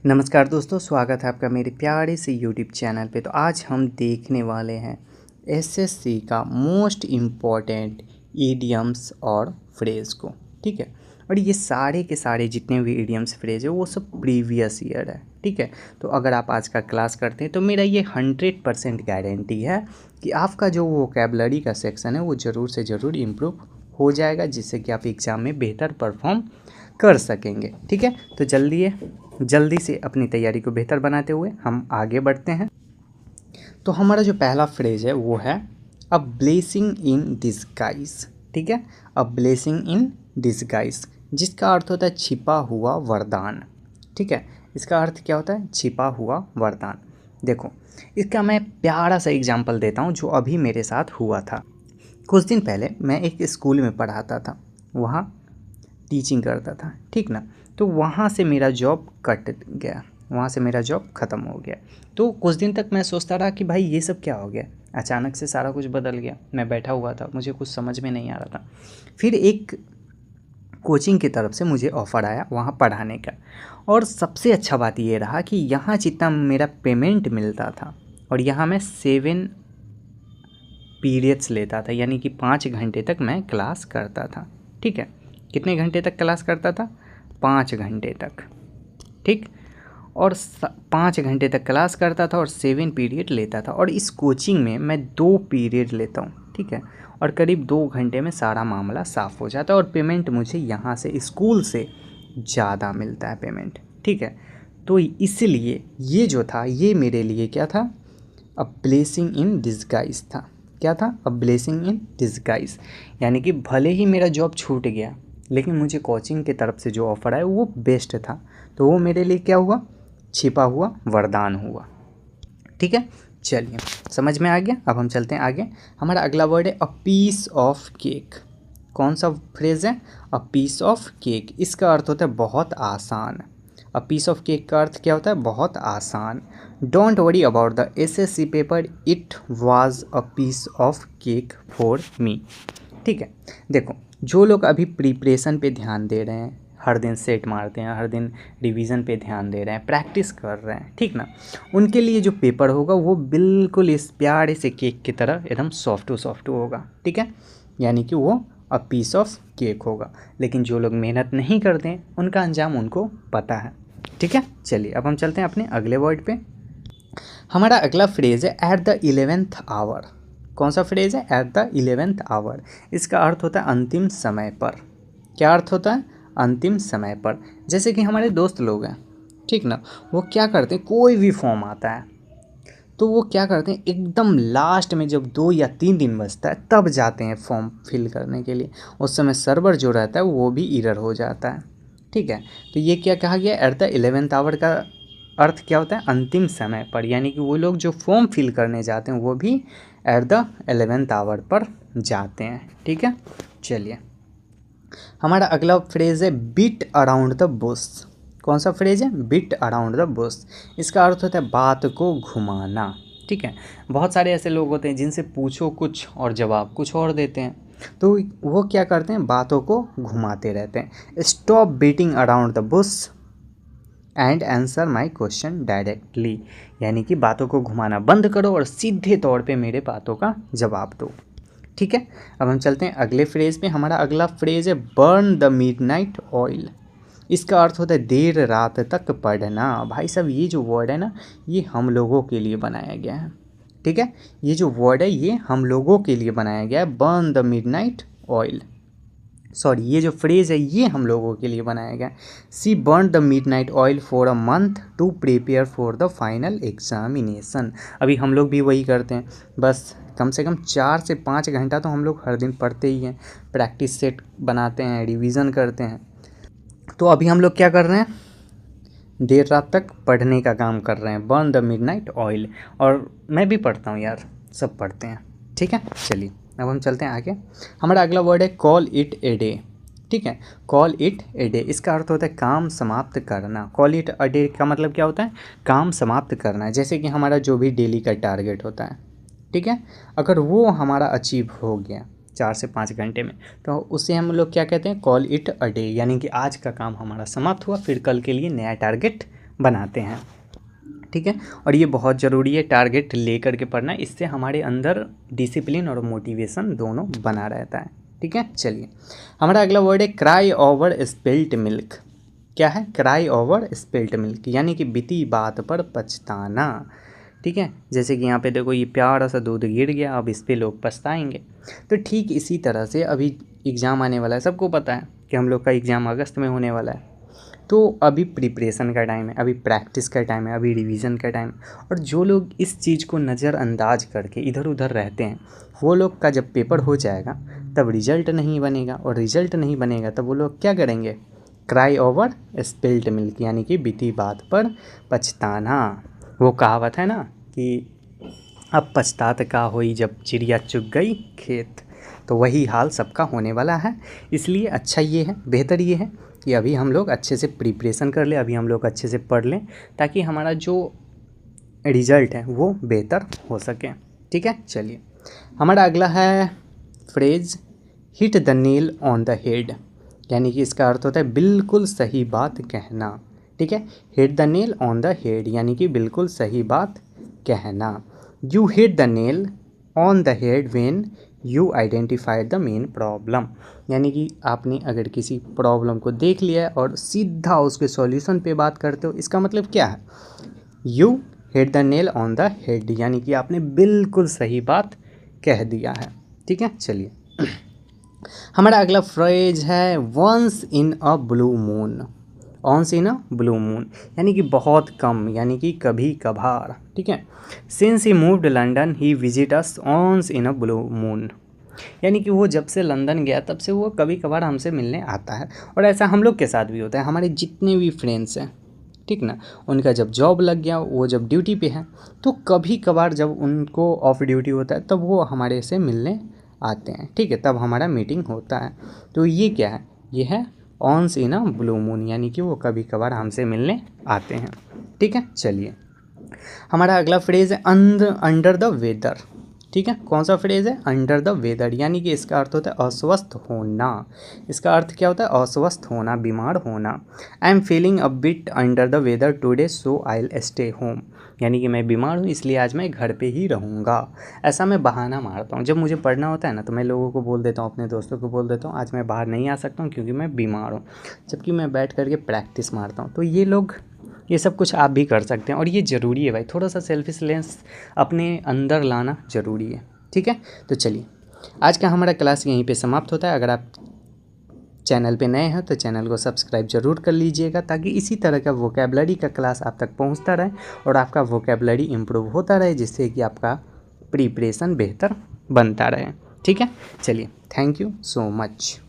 नमस्कार दोस्तों, स्वागत है आपका मेरे प्यारे से यूट्यूब चैनल पे। तो आज हम देखने वाले हैं एसएससी का मोस्ट इम्पॉर्टेंट इडियम्स और फ्रेज़ को। ठीक है, और ये सारे के सारे जितने भी इडियम्स फ्रेज है वो सब प्रीवियस ईयर है। ठीक है, तो अगर आप आज का क्लास करते हैं तो मेरा ये 100% गारंटी है कि आपका जो वोकैबलरी का सेक्शन है वो ज़रूर से ज़रूर इम्प्रूव हो जाएगा, जिससे कि आप एग्ज़ाम में बेहतर परफॉर्म कर सकेंगे। ठीक है, तो जल्दी से अपनी तैयारी को बेहतर बनाते हुए हम आगे बढ़ते हैं। तो हमारा जो पहला फ्रेज है वो है अ ब्लेसिंग इन डिस्गाइज। ठीक है, अ ब्लेसिंग इन डिस्गाइज, जिसका अर्थ होता है छिपा हुआ वरदान। ठीक है, इसका अर्थ क्या होता है? छिपा हुआ वरदान। देखो, इसका मैं प्यारा सा एग्जाम्पल देता हूँ जो अभी मेरे साथ हुआ था। कुछ दिन पहले मैं एक स्कूल में पढ़ाता था, वहाँ टीचिंग करता था। ठीक ना, तो वहाँ से मेरा जॉब कट गया, वहाँ से मेरा जॉब ख़त्म हो गया। तो कुछ दिन तक मैं सोचता रहा कि भाई ये सब क्या हो गया, अचानक से सारा कुछ बदल गया। मैं बैठा हुआ था, मुझे कुछ समझ में नहीं आ रहा था। फिर एक कोचिंग की तरफ से मुझे ऑफ़र आया वहाँ पढ़ाने का, और सबसे अच्छा बात ये रहा कि यहाँ जितना मेरा पेमेंट मिलता था और यहाँ मैं 7 पीरियड्स लेता था, यानी कि 5 घंटे तक मैं क्लास करता था। ठीक है, कितने घंटे तक क्लास करता था? 5 घंटे तक। ठीक, और 5 घंटे तक क्लास करता था और 7 पीरियड लेता था। और इस कोचिंग में मैं 2 पीरियड लेता हूँ। ठीक है, और करीब 2 घंटे में सारा मामला साफ़ हो जाता है, और पेमेंट मुझे यहाँ से स्कूल से ज़्यादा मिलता है पेमेंट। ठीक है, तो इसलिए ये जो था ये मेरे लिए क्या था? अ ब्लेसिंग इन डिस्गाइज था। क्या था? अ ब्लेसिंग इन डिस्गाइज, यानी कि भले ही मेरा जॉब छूट गया लेकिन मुझे कोचिंग की तरफ से जो ऑफ़र आया वो बेस्ट था, तो वो मेरे लिए क्या हुआ? छिपा हुआ वरदान हुआ। ठीक है, चलिए समझ में आ गया। अब हम चलते हैं आगे। हमारा अगला वर्ड है अ पीस ऑफ केक। कौन सा फ्रेज़ है? A piece of cake. इसका अर्थ होता है बहुत आसान। अ पीस ऑफ केक का अर्थ क्या होता है? बहुत आसान। Don't worry about the SSC paper, it was a piece of cake for me. ठीक है, देखो, जो लोग अभी प्रिपरेशन पे ध्यान दे रहे हैं, हर दिन सेट मारते हैं, हर दिन रिवीजन पे ध्यान दे रहे हैं, प्रैक्टिस कर रहे हैं, ठीक ना, उनके लिए जो पेपर होगा वो बिल्कुल इस प्यारे से केक की तरह एकदम सॉफ्ट होगा। ठीक है, यानी कि वो अ पीस ऑफ केक होगा। लेकिन जो लोग मेहनत नहीं करते हैं उनका अंजाम उनको पता है। ठीक है, चलिए अब हम चलते हैं अपने अगले वर्ड पे। हमारा अगला फ्रेज़ है एट द 11th आवर। कौन सा फ्रेज़ है? At the 11th hour. इसका अर्थ होता है अंतिम समय पर। क्या अर्थ होता है? अंतिम समय पर। जैसे कि हमारे दोस्त लोग हैं, ठीक ना, वो क्या करते हैं, कोई भी फॉर्म आता है तो वो क्या करते हैं, एकदम लास्ट में जब 2 या 3 दिन बचता है तब जाते हैं फॉर्म फिल करने के लिए। उस समय सर्वर जो रहता है वो भी एरर हो जाता है। ठीक है, तो ये क्या कहा गया? एट द 11th आवर का अर्थ क्या होता है? अंतिम समय पर, यानी कि वो लोग जो फॉर्म फिल करने जाते हैं वो भी एट द 11th आवर पर जाते हैं। ठीक है, चलिए हमारा अगला फ्रेज़ है बीट अराउंड द बुश। कौन सा फ्रेज़ है? Beat around the bush. इसका अर्थ होता है बात को घुमाना। ठीक है, बहुत सारे ऐसे लोग होते हैं जिनसे पूछो कुछ और जवाब कुछ और देते हैं, तो वो क्या करते हैं? बातों को घुमाते रहते हैं। Stop beating around the Bush and answer my question directly, यानी कि बातों को घुमाना बंद करो और सीधे तौर पे मेरे बातों का जवाब दो। ठीक है, अब हम चलते हैं अगले फ्रेज़ पे। हमारा अगला फ्रेज़ है बर्न द मिडनाइट ऑयल। इसका अर्थ होता है देर रात तक पढ़ना। भाई साहब, ये जो वर्ड है ना, ये हम लोगों के लिए बनाया गया है। ठीक है, ये जो वर्ड है ये हम लोगों के लिए बनाया गया है, burn the midnight oil. Sorry, ये जो फ्रेज़ है ये हम लोगों के लिए बनाया गया। See burn the midnight oil for a month to prepare for the final examination. अभी हम लोग भी वही करते हैं, बस कम से कम 4 से 5 घंटा तो हम लोग हर दिन पढ़ते ही हैं, प्रैक्टिस सेट बनाते हैं, रिवीजन करते हैं। तो अभी हम लोग क्या कर रहे हैं? देर रात तक पढ़ने का काम कर रहे हैं, बर्न द मिडनाइट ऑयल। और मैं भी पढ़ता हूँ यार, सब पढ़ते हैं। ठीक है, चलिए अब हम चलते हैं आगे। हमारा अगला वर्ड है कॉल इट ए डे। ठीक है, कॉल इट ए डे। इसका अर्थ होता है काम समाप्त करना। कॉल इट अ डे का मतलब क्या होता है? काम समाप्त करना। जैसे कि हमारा जो भी डेली का टारगेट होता है, ठीक है, अगर वो हमारा अचीव हो गया 4 से 5 घंटे में, तो उसे हम लोग क्या कहते हैं? कॉल इट अ डे, यानी कि आज का काम हमारा समाप्त हुआ, फिर कल के लिए नया टारगेट बनाते हैं, ठीक है। और ये बहुत ज़रूरी है टारगेट लेकर के पढ़ना, इससे हमारे अंदर डिसिप्लिन और मोटिवेशन दोनों बना रहता है, ठीक है। चलिए हमारा अगला वर्ड है क्राई ओवर स्पिल्ट मिल्क। क्या है? क्राई ओवर स्पिल्ट मिल्क, यानी कि बीती बात पर पछताना, ठीक है। जैसे कि यहाँ पे देखो ये प्यारा सा दूध गिर गया, अब इस पे लोग पछताएंगे। तो ठीक इसी तरह से अभी एग्ज़ाम आने वाला है, सबको पता है कि हम लोग का एग्ज़ाम अगस्त में होने वाला है। तो अभी प्रिपरेशन का टाइम है, अभी प्रैक्टिस का टाइम है, अभी रिवीजन का टाइम है। और जो लोग इस चीज़ को नज़रअंदाज करके इधर उधर रहते हैं, वो लोग का जब पेपर हो जाएगा तब रिजल्ट नहीं बनेगा, और रिजल्ट नहीं बनेगा तब वो लोग क्या करेंगे? क्राई ओवर स्पिल्ड मिल्क, यानी कि बीती बात पर पछताना। वो कहावत है ना कि अब पछतात का होई जब चिड़िया चुग गई खेत। तो वही हाल सबका होने वाला है। इसलिए अच्छा ये है, बेहतर ये है कि अभी हम लोग अच्छे से प्रिपरेशन कर लें, अभी हम लोग अच्छे से पढ़ लें, ताकि हमारा जो रिज़ल्ट है वो बेहतर हो सके, ठीक है। चलिए हमारा अगला है phrase hit the nail on the head, यानी कि इसका अर्थ होता है बिल्कुल सही बात कहना, ठीक है। Hit the nail on the head यानी कि बिल्कुल सही बात कहना। You hit the nail on the head when you identified the main problem, यानी कि आपने अगर किसी प्रॉब्लम को देख लिया है और सीधा उसके सॉल्यूशन पे बात करते हो, इसका मतलब क्या है? You hit the nail on the head, यानी कि आपने बिल्कुल सही बात कह दिया है, ठीक है। चलिए हमारा अगला फ्रेज है once in a blue moon. Once in a blue moon यानी कि बहुत कम, यानी कि कभी कभार, ठीक है। Since he moved London he visit us once in a blue moon, यानी कि वो जब से लंदन गया तब से वो कभी कभार हमसे मिलने आता है। और ऐसा हम लोग के साथ भी होता है, हमारे जितने भी फ्रेंड्स हैं, ठीक ना, उनका जब जॉब लग गया, वो जब ड्यूटी पे है, तो कभी कभार जब उनको ऑफ ड्यूटी होता है तब वो हमारे से मिलने आते हैं, ठीक है, तब हमारा मीटिंग होता है। तो ये क्या है? ये है ऑन्स इन अ ब्लू मून, यानी कि वो कभी कभार हमसे मिलने आते हैं, ठीक है। चलिए हमारा अगला फ्रेज़ है अंडर द वेदर, ठीक है। कौन सा फ्रेज़ है? अंडर द वेदर, यानी कि इसका अर्थ होता है अस्वस्थ होना। इसका अर्थ क्या होता है? अस्वस्थ होना, बीमार होना। I am feeling a bit under the weather today so I will stay home, यानी कि मैं बीमार हूँ इसलिए आज मैं घर पे ही रहूँगा। ऐसा मैं बहाना मारता हूँ, जब मुझे पढ़ना होता है ना तो मैं लोगों को बोल देता हूँ, अपने दोस्तों को बोल देता हूँ आज मैं बाहर नहीं आ सकता हूँ क्योंकि मैं बीमार हूँ, जबकि मैं बैठ करके प्रैक्टिस मारता हूँ। तो ये लोग, ये सब कुछ आप भी कर सकते हैं, और ये ज़रूरी है भाई, थोड़ा सा सेल्फिशनेस अपने अंदर लाना ज़रूरी है, ठीक है। तो चलिए आज का हमारा क्लास यहीं पे समाप्त होता है। अगर आप चैनल पे नए हैं तो चैनल को सब्सक्राइब जरूर कर लीजिएगा, ताकि इसी तरह का वोकेबलरी का क्लास आप तक पहुंचता रहे और आपका वोकेबलरी इम्प्रूव होता रहे, जिससे कि आपका प्रिपरेशन बेहतर बनता रहे, ठीक है। चलिए थैंक यू सो मच।